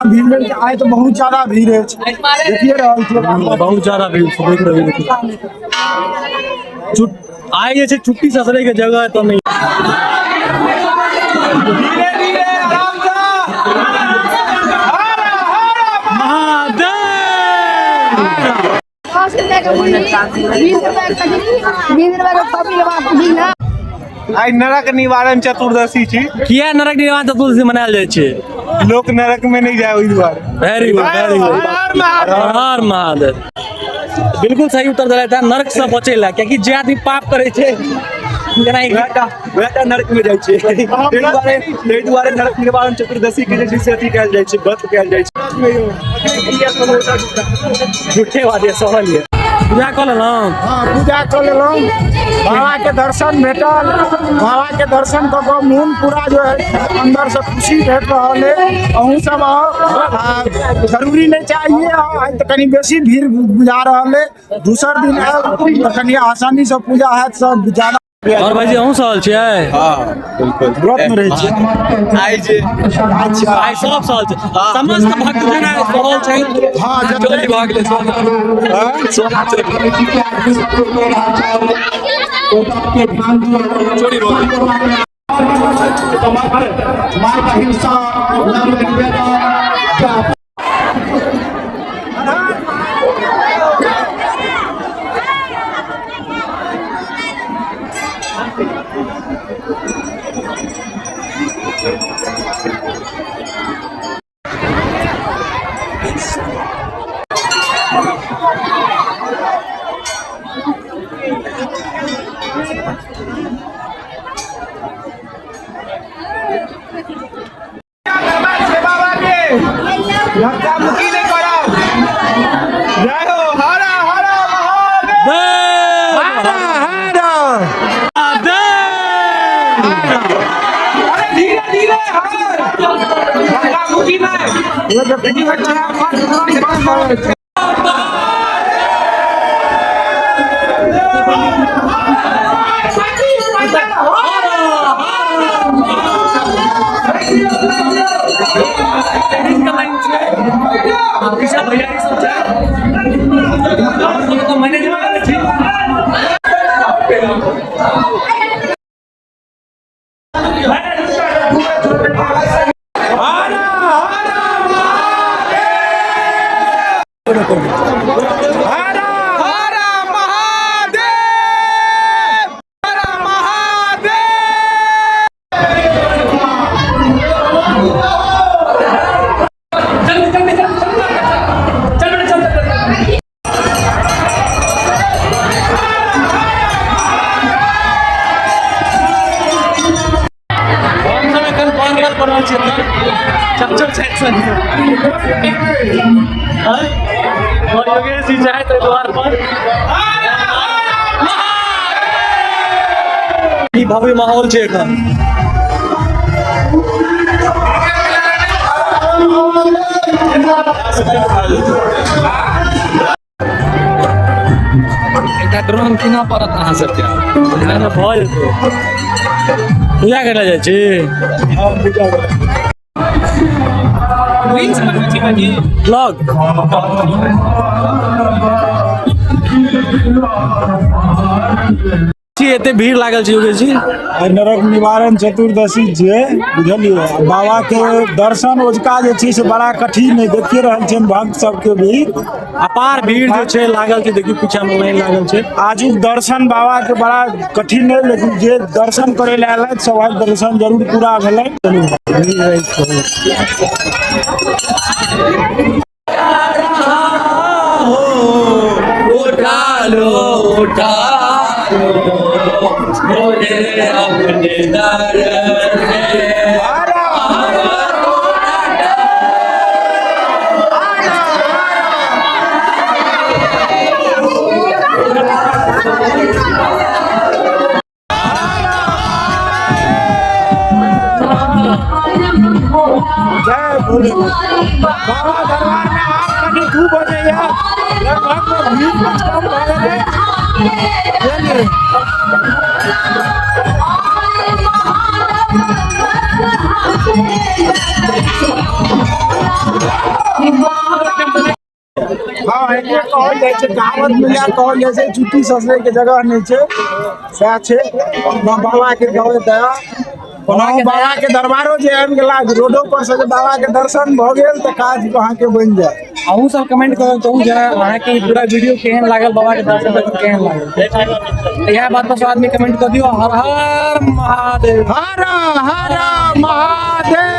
भीड़ में आए तो बहुत ज्यादा भीड़ है। देखिए बहुत ज्यादा भीड़ से देख रहे आए जैसे छुट्टी ससरे की जगह है तो नहीं। आई नरक निवारण चतुर्दशी छी। किया नरक निवारण चतुर्दशी मनायल जाय छै? लोग नरक में नहीं जाए ओहि दुआरे। Very good very good. हर महादेव बिल्कुल सही उत्तर दिया था। नरक से बचेला क्योंकि जे आदमी पाप करे छै जेना वेटा नरक में जाय छै। एहि दुआरे नरक निवारण चतुर्दशी के जे से अथी कयल जाय छै, व्रत कयल जाय छै। झूठे वादे सहल है। पूजा कर लेलहुँ। हाँ पूजा कर लेलहुँ। बाबा के दर्शन भेटल। बाबा के दर्शन कऽ कऽ मोन पूरा जो है अंदर से खुशी भेट रहा है। अहूँ सब आओ। जरूरी नहीं चाहिए तो कहीं बेसी भीड़ बुझा रहा है। दूसर दिन है तो कहीं आसानी से पूजा है सब ज्यादा। और भाई जी अहूँ सहल छियै? हाँ बिल्कुल व्रत में रहे छियै। आइ जे अच्छा आइ सब सहल छै। समस्त भक्तजन आइ सहल छै। हाँ चोरी भाग ले चोरी भव्य माहौल छै एखन। एकटा ड्रोन किना पड़त अहाँ सबके। भऽ जेतै। पूजा करले जाइ छी। ब्लॉग एते भीड़ लागल छै योगेश जी। नरक निवारण चतुर्दशी जे बुझलिए बाबा के दर्शन ओजका जे छै से बड़ा कठिन है। देखिए रहल छियन भक्त सबके भी अपार भीड़ जो छै लागल छै। देखियो पीछा में लाइन लागल छै। आजुक दर्शन बाबा के बड़ा कठिन है लेकिन जे दर्शन करे ले आयल सब दर्शन जरूर पूरा भेलै। उठा लो उठा मुझे अपने दर जय भोले बाबा दरबार में आप कभी 2 बजे या लगभग भीड़ कुछ कम हो गए। एके कहल जाइ छै कहावत में या कहल जाइ छै चुट्टी ससरे के जगह नहीं छै सएह छै बाबा के गवे दया कोनाहु बाबा के दरबारो जे आबि गेला रोडो पर से जे बाबा के दर्शन भ गेल त काज अहाँ के बनि जाय। अहूँ सब कमेंट करो तो अहाँ के पूरा वीडियो केहन लागल बाबा के दर्शन करके केहन लागल तो यह बात पर सब आदमी कमेंट कर दियो। हर हर महादेव। हर हर महादेव।